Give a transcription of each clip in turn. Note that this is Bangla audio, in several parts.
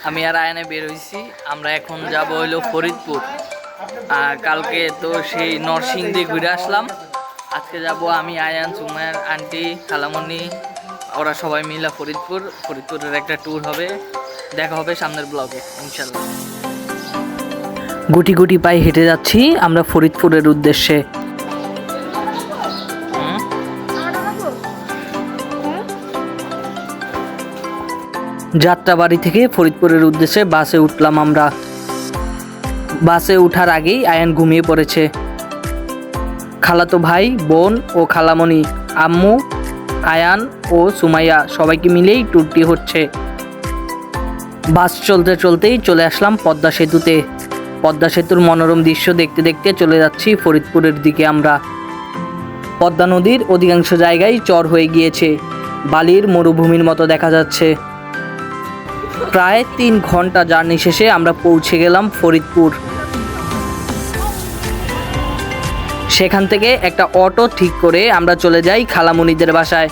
আমি আর আয়ানে বের হইছি। আমরা এখন যাব হইলো ফরিদপুর। কালকে তো সেই নরসিংদী ঘুরে আসলাম। আজকে যাব আমি, আয়ান, সুমায়ার আন্টি, খালামণি, ওরা সবাই মিলে ফরিদপুরের একটা ট্যুর হবে। দেখা হবে সামনের ব্লগে ইনশাল্লাহ। গুটি গুটি পায়ে হেঁটে যাচ্ছি আমরা ফরিদপুরের উদ্দেশ্যে। যাত্রাবাড়ি থেকে ফরিদপুরের উদ্দেশ্যে বাসে উঠলাম আমরা। বাসে উঠার আগেই আয়ান ঘুমিয়ে পড়েছে। খালাতো ভাই, বোন ও খালামণি, আম্মু, আয়ান ও সুমাইয়া সবাইকে মিলেই ট্যুরটি হচ্ছে। বাস চলতে চলতেই চলে আসলাম পদ্মা সেতুতে। পদ্মা সেতুর মনোরম দৃশ্য দেখতে দেখতে চলে যাচ্ছি ফরিদপুরের দিকে আমরা। পদ্মা নদীর অধিকাংশ জায়গায় চর হয়ে গিয়েছে, বালির মরুভূমির মতো দেখা যাচ্ছে। প্রায় 3 ঘন্টা জার্নি শেষে আমরা পৌঁছে গেলাম ফরিদপুর। সেখান থেকে একটা অটো ঠিক করে আমরা চলে যাই খালামণিদের বাসায়।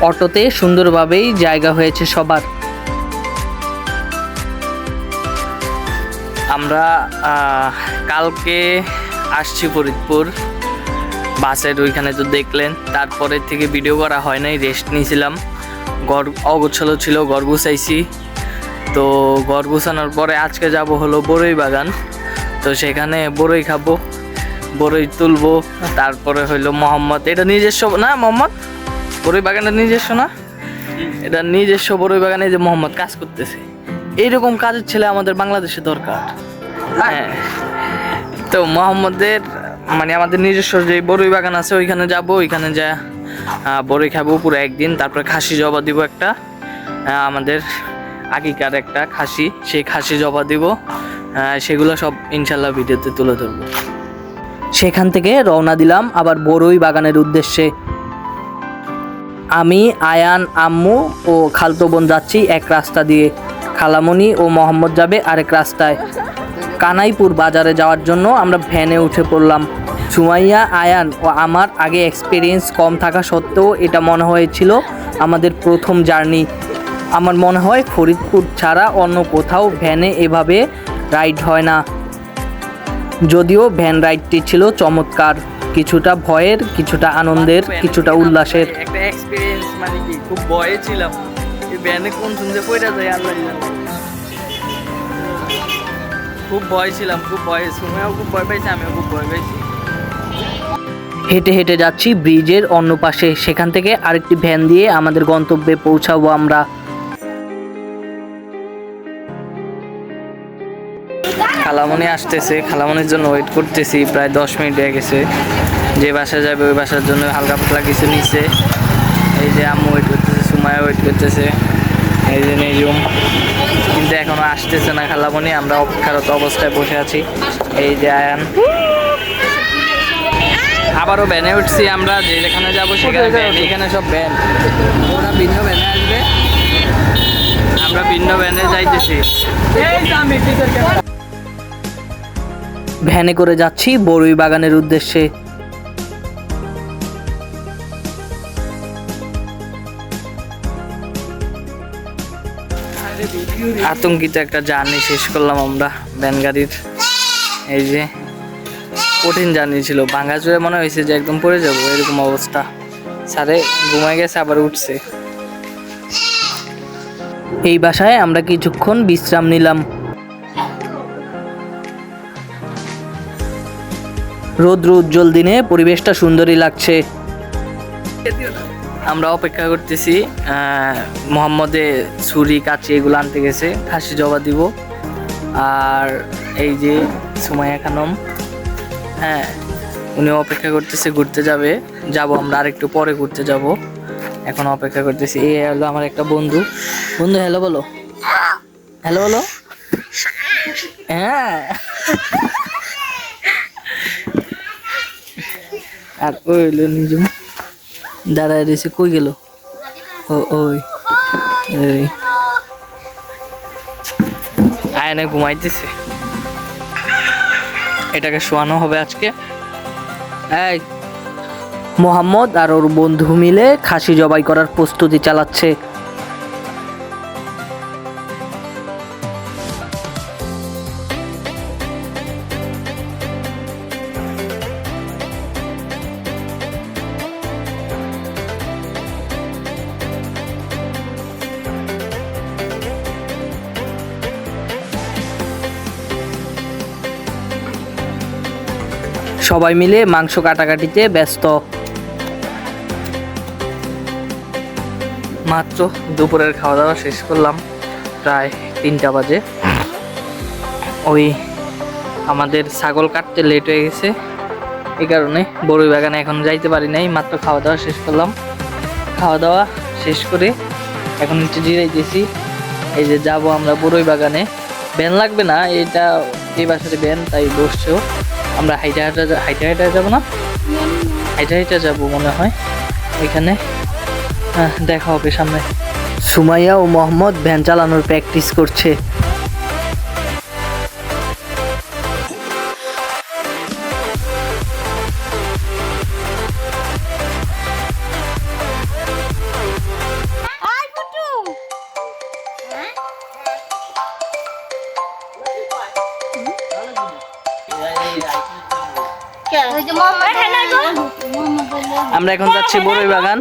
অটোতে সুন্দরভাবেই জায়গা হয়েছে সবার। আমরা কালকে আসছি ফরিদপুর, বাসের ওইখানে তো দেখলেন। তারপরে থেকে ভিডিও করা হয় নাই, রেস্ট নিয়েছিলাম। ঘর অগোছালো ছিল, ঘর গুছাইছি। তো ঘর গুছানোর পরে আজকে যাব হলো বড়ই বাগান। তো সেখানে বড়ই খাবো, বড়ই তুলবো। তারপরে হইলো মোহাম্মদ, এটা নিজস্ব না মোহাম্মদ, বড়ই বাগানটা নিজস্ব না, এটা নিজস্ব বড়ই বাগানে যে মোহাম্মদ কাজ করতেছে। এইরকম কাজের ছেলে আমাদের বাংলাদেশে দরকার। হ্যাঁ, তো মোহাম্মদের মানে আমাদের নিজস্ব যে বড়ই বাগান আছে ওইখানে যাব, ওইখানে যা বড়ই খাবো পুরো একদিন। তারপরে খাসি জবা দিব একটা, আমাদের আগিকার একটা খাসি, সেই খাসি জবা দিব। সেগুলো সব ইনশাল্লাহ ভিডিওতে তুলে ধরবো। সেখান থেকে রওনা দিলাম আবার বড়ই বাগানের উদ্দেশ্যে। আমি, আয়ান, আম্মু ও খালতো বোন যাচ্ছি এক রাস্তা দিয়ে, খালামণি ও মোহাম্মদ যাবে আরেক রাস্তায়। কানাইপুর বাজারে যাওয়ার জন্য আমরা ভ্যানে উঠে পড়লাম। সুমাইয়া, আয়ান ও আমার আগে এক্সপিরিয়েন্স কম থাকা সত্ত্বেও এটা মনে হয়েছিল আমাদের প্রথম জার্নি। আমার মনে হয় ফরিদপুর ছাড়া অন্য কোথাও ভ্যানে এভাবে রাইড হয় না। যদিও ভ্যান রাইডটি ছিল চমৎকার, কিছুটা ভয়ের, কিছুটা আনন্দের, কিছুটা উল্লাসের। একটা এক্সপিরিয়েন্স মানে কি, খুব ভয়ে ছিলাম এই ভ্যানে কোন শুনতে পড়া যায় আল্লাহ জানে। খুব ভয় ছিলাম, খুব ভয়। সুমাইয়াও খুব ভয় পাইছে, আমিও খুব ভয় পাইছি। হেঁটে হেঁটে যাচ্ছি ব্রিজের অন্য পাশে। সেখান থেকে আরেকটি ভ্যান দিয়ে আমাদের গন্তব্যে পৌঁছাবো আমরা। খালামণি আসতেছে, খালামণির জন্য ওয়েট করতেছি। প্রায় 10 মিনিট হয়ে গেছে। যে বাসা যাবে ওই বাসার জন্য হালকা পাতলা কিছু নিচ্ছে। এই যে আম্মু ওয়েট করতেছে, সুমাইয়া ওয়েট করতেছে, এই যে নিজুম, কিন্তু এখনো আসতেছে না খালামণি। আমরা অপেক্ষারত অবস্থায় বসে আছি। এই যে আয়ান, আবারও ভ্যানে উঠছি আমরা। যেখানে যাবো সেখানে ভ্যান, এখানে সব ভ্যান। ওরা ভিন্ন ভ্যানে আসবে, আমরা ভিন্ন ভ্যানে যাইতেছি। ভ্যানে করে যাচ্ছি বড়ই বাগানের উদ্দেশ্যে। আতঙ্কিত একটা জার্নি শেষ করলাম আমরা ভ্যান গাড়ির। এই যে কঠিন জার্নি ছিল, ভাঙাচোরা মনে হয়েছে যে একদম পড়ে যাবো, এরকম অবস্থা। সারে ঘুমায় গেছে, আবার উঠছে। এই বাসায় আমরা কিছুক্ষণ বিশ্রাম নিলাম। রৌদ্র উজ্জ্বল দিনে পরিবেশটা সুন্দরই লাগছে। আমরা অপেক্ষা করতেছি। মোহাম্মদে ছুরি কাঁচি এগুলো আনতে গেছে, খাসি জবা দিব। আর এই যে সুমাইয়া খানম, হ্যাঁ উনি অপেক্ষা করতেছে, ঘুরতে যাবে। আমরা আরেকটু পরে ঘুরতে যাব, এখন অপেক্ষা করতেছি। এই হলো আমার একটা বন্ধু। হ্যালো বলো, হ্যালো বলো। হ্যাঁ আর ওই হইলো নিজুম দাঁড়ায় রয়েছে, কই গেল? ও ওই এই আয়নে ঘুমাইতেছে, এটাকে শোয়ানো হবে আজকে। এই মোহাম্মদ আর ওর বন্ধু মিলে খাসি জবাই করার প্রস্তুতি চালাচ্ছে। সবাই মিলে মাংস কাটাকাটিতে ব্যস্ত। মাত্র দুপুরের খাওয়া দাওয়া শেষ করলাম, প্রায় 3টা বাজে। ওই আমাদের ছাগল কাটতে লেট হয়ে গেছে, এই কারণে বড়ই বাগানে এখন যাইতে পারি নাই। মাত্র খাওয়া দাওয়া শেষ করলাম, খাওয়া দাওয়া শেষ করে এখন একটু জিরাইতেছি। এই যে যাব আমরা বড়ই বাগানে, ভ্যান লাগবে না, এটা এই বাসাতে ভ্যান, তাই বসছো। আমরা হাইটা হাইটা যাবো না, হাইটা যাবো মনে হয় ওইখানে। হ্যাঁ, দেখা হবে সামনে। সুমাইয়া ও মোহাম্মদ ভ্যান চালানোর প্র্যাকটিস করছে। আমরা এখন যাচ্ছি বড়ই বাগান,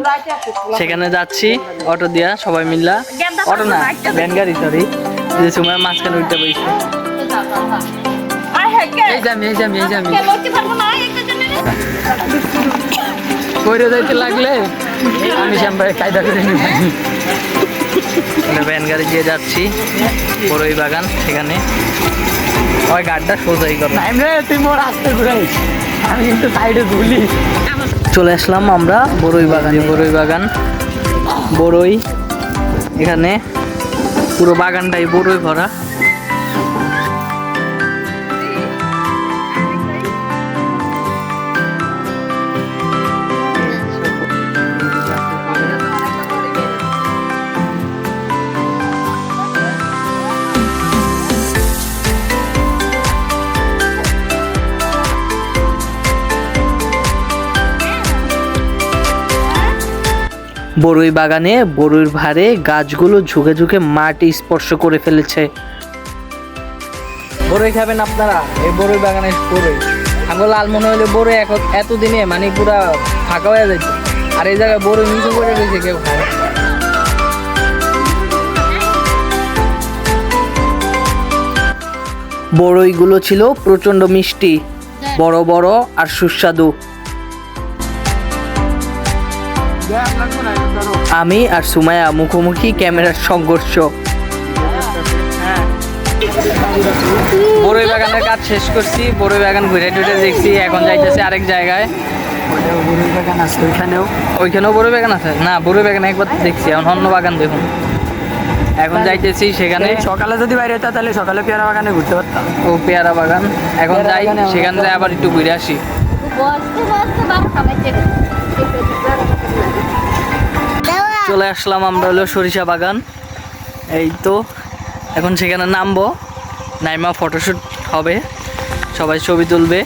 সেখানে যাচ্ছি অটো দিয়া সবাই মিল্লা। অটো না, ভ্যান গাড়ি, সরি। যে সময় মাঝখানে উঠতে পারছি। কইরে যাইতে লাগলে আমি সামনে কায়দা করে নিব। ভ্যান গাড়ি দিয়ে যাচ্ছি বড়ই বাগান, সেখানে ওই গাড়িটা সোজাই কর। তুই মোর আসতে ঘুরাইস, আমি কিন্তু সাইডে ঘুরলি। চলে আসলাম আমরা বড়ই বাগানে। বড়ই বাগান, বড়ই, এখানে পুরো বাগানটাই বড়ই ভরা। বড়ই বাগানে বড়ইর ভারে গাছগুলো ঝুঁকে ঝুঁকে মাটি স্পর্শ করে ফেলেছে। বড়ই খাবেন আপনারা? এই বড়ই বাগানে বড়ই আঙ্গুল লাল মনে হলে বড়ই এতদিনে মানে পুরা ফাঁকা হয়ে যাচ্ছে, আর এই জায়গায় বড়ই নিচু করে রয়েছে, কেউ খায়। বড়ইগুলো ছিল প্রচন্ড মিষ্টি, বড় বড় আর সুস্বাদু। আমি আর সুমাইয়া মুখোমুখি ক্যামেরার সংঘর্ষ। বড়ই বাগানের কাজ শেষ করছি, বড়ই বাগান ঘুরে টুরে দেখছি, এখন যাইতেছি আরেক জায়গায়। বড়ই বাগান আছে ওইখানেও বড়ই বাগান আছে না? বড়ই বাগান একবার দেখছি, এখন অন্য বাগান দেখুন। এখন যাইতেছি সেখানে। সকালে যদি বাইরে হতো তাহলে সকালে পেয়ারা বাগানে ঘুরতে পারতাম। ও পেয়ারা বাগান, এখন যাই সেখানে যাই আবার একটু ঘুরে আসি। চলে আসলাম আমরা হলো সরিষা বাগান। এই তো এখন সেখানে নামবো, নাইমা ফটোশ্যুট হবে, সবাই ছবি তুলবে।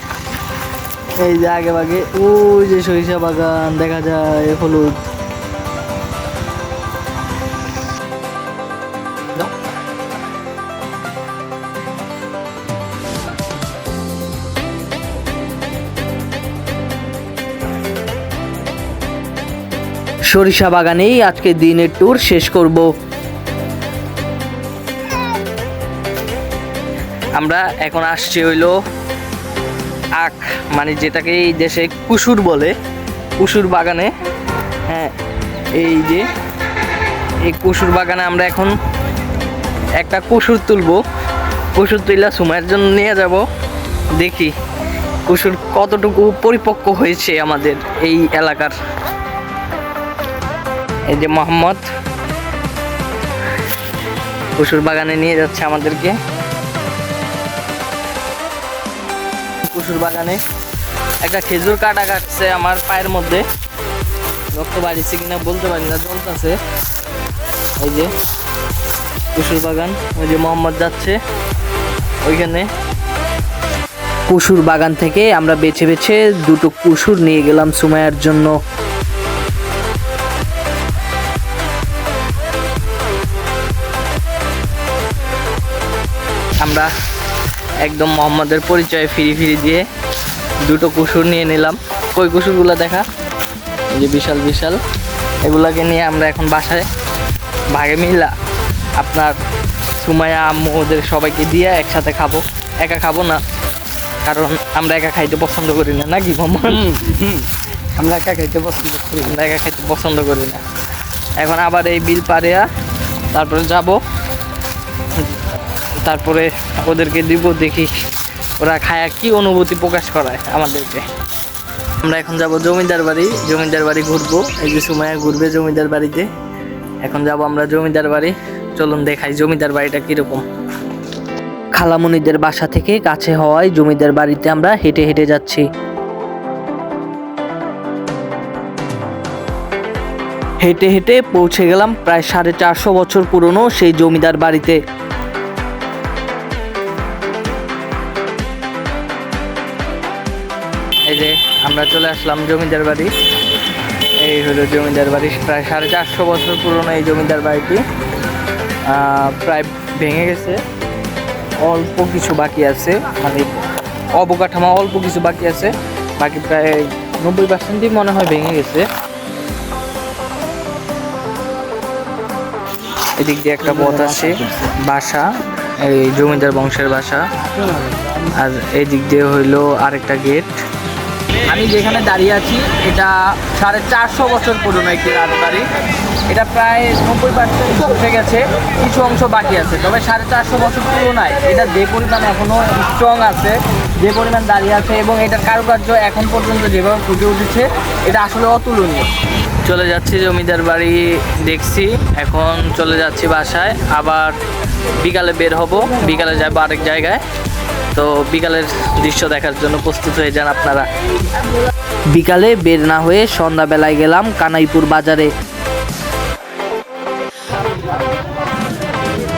এই যে আগে ভাগে ওই যে সরিষা বাগান দেখা যায়, হলুদ। সরিষা বাগানেই আজকে দিনের ট্যুর শেষ করব। আমরা এখন আসছি হইলো আখ, মানে যেটাকে এই দেশে কুসুর বলে, কুসুর বাগানে। হ্যাঁ, এই যে এই কুসুর বাগানে আমরা এখন একটা কুসুর তুলবো। কুসুর তুইলা সুমাইয়ের জন্য নিয়ে যাব, দেখি কুসুর কতটুকু পরিপক্ক হয়েছে আমাদের এই এলাকার। এই যে মোহাম্মদ কুসুর বাগানে নিয়ে যাচ্ছে আমাদেরকে। কুসুর বাগানে একটা খেজুর কাটা কাটছে আমার পায়ের মধ্যে, রক্ত বাড়িছে কিনা বলতে পারি না, জ্বলতেছে। এই যে কুসুর বাগান, ওই যে মোহাম্মদ যাচ্ছে ওইখানে। কুসুর বাগান থেকে আমরা বেছে বেছে দুটো কুসুর নিয়ে গেলাম সুমাইয়ার জন্য। আমরা একদম মোহাম্মদের পরিচয় ফিরি দিয়ে দুটো কুসুর নিয়ে নিলাম। কই কুসুরগুলো দেখা, এই যে বিশাল বিশাল, এগুলাকে নিয়ে আমরা এখন বাসায় ভাগে মিলা আপনার সুমাইয়া আম্মু ওদের সবাইকে দিয়ে একসাথে খাবো। একা খাবো না, কারণ আমরা একা খাইতে পছন্দ করি না, নাকি মোহাম্মদ? আমরা একা খাইতে পছন্দ করি, আমরা একা খাইতে পছন্দ করি না। এখন আবার এই বিল পাড়িয়া তারপরে যাব, তারপরে ওদেরকে দিব, দেখি ওরা খায়া কি অনুভূতি প্রকাশ করায় আমাদেরকে। আমরা এখন যাব জমিদার বাড়ি, জমিদার বাড়ি ঘুরবো। এই যে সুমাইয়া ঘুরবে জমিদার বাড়িতে। এখন যাব আমরা জমিদার বাড়ি, চলুন দেখাই জমিদার বাড়িটা কীরকম। খালামণিদের বাসা থেকে কাছে হওয়ায় জমিদার বাড়িতে আমরা হেঁটে হেঁটে যাচ্ছি। হেঁটে হেঁটে পৌঁছে গেলাম প্রায় 450 বছর পুরনো সেই জমিদার বাড়িতে। এই যে আমরা চলে আসলাম জমিদার বাড়ি। এই হলো জমিদার বাড়ি, প্রায় 450 বছর পুরনো এই জমিদার বাড়িটি। প্রায় ভেঙে গেছে, অল্প কিছু বাকি আছে, মানে অবকাঠামো অল্প কিছু বাকি আছে, বাকি প্রায় 90% মনে হয় ভেঙে গেছে। এদিক দিয়ে একটা পথ আছে, বাসা, এই জমিদার বংশের বাসা। আর এই দিক দিয়ে হইলো আরেকটা গেট। আমি যেখানে দাঁড়িয়ে আছি এটা 450 বছর পুরনো একটি রাজবাড়ি। এটা প্রায় 90% উঠে গেছে, কিছু অংশ বাকি আছে, তবে 450 বছর পুরোনায় এটা যে পরিমাণ এখনো স্ট্রং আছে, যে পরিমাণ দাঁড়িয়ে আছে, এবং এটার কারুকার্য এখন পর্যন্ত যেভাবে ফুটে উঠেছে এটা আসলে অতুলনীয়। চলে যাচ্ছি জমিদার বাড়ি দেখছি, এখন চলে যাচ্ছি বাসায়। আবার বিকালে বের হব, বিকালে যাবো আরেক জায়গায়। তো বিকালের দৃশ্য দেখার জন্য প্রস্তুত হয়ে যান আপনারা। বিকালে বের না হয়ে সন্ধ্যাবেলায় গেলাম কানাইপুর বাজারে।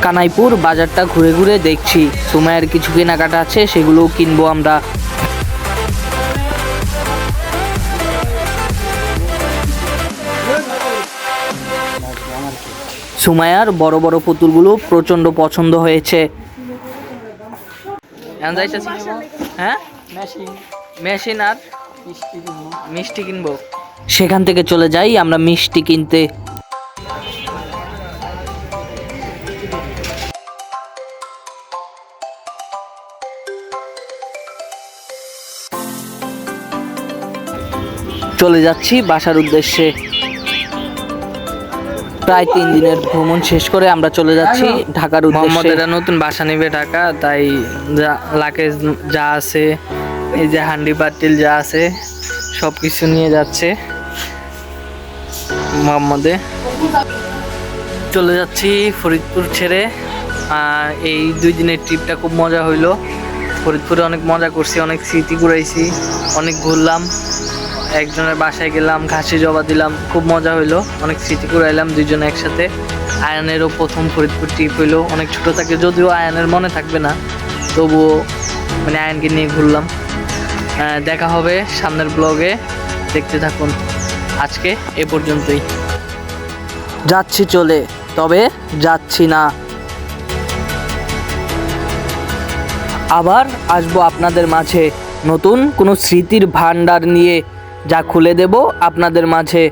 কানাইপুর বাজারটা ঘুরে ঘুরে দেখছি সুমাইয়ার কিছু কেনাকাটা আছে, সেগুলোও কিনবো আমরা। সুমাইয়ার বড় বড় পুতুলগুলো প্রচন্ড পছন্দ হয়েছে। হ্যাঁ, মেশিন আর মিষ্টি কিনবো। সেখান থেকে চলে যাই আমরা মিষ্টি কিনতে। চলে যাচ্ছি বাসার উদ্দেশ্যে। প্রায় 3 দিনের ভ্রমণ শেষ করে আমরা চলে যাচ্ছি ঢাকার উদ্দেশ্যে। মোহাম্মদের নতুন বাসা নেবে ঢাকা, তাই লাকেজ যা আছে, এই যে হান্ডি পাতিল যা আছে সব কিছু নিয়ে যাচ্ছে মোহাম্মদে। চলে যাচ্ছি ফরিদপুর ছেড়ে। এই 2 দিনের ট্রিপটা খুব মজা হইলো। ফরিদপুরে অনেক মজা করছি, অনেক স্মৃতি কুড়াইছি, অনেক ঘুরলাম, একজনের বাসায় গেলাম, ঘাসি জবা দিলাম, খুব মজা হইলো, অনেক স্মৃতি কুড়াইলাম দুইজনে একসাথে। আয়ানেরও প্রথম ফরিদপুর ট্রিপ হইলো, অনেক ছোট থাকে, যদিও আয়ানের মনে থাকবে না, তবুও মানে আয়ানকে নিয়ে ঘুরলাম। দেখা হবে সামনের ব্লগে, দেখতে থাকুন। আজকে এ পর্যন্তই। যাচ্ছি চলে, তবে যাচ্ছি না। আবার আসবো আপনাদের মাঝে নতুন কোনো স্মৃতির ভান্ডার নিয়ে, যা খুলে দেব আপনাদের মাঝে।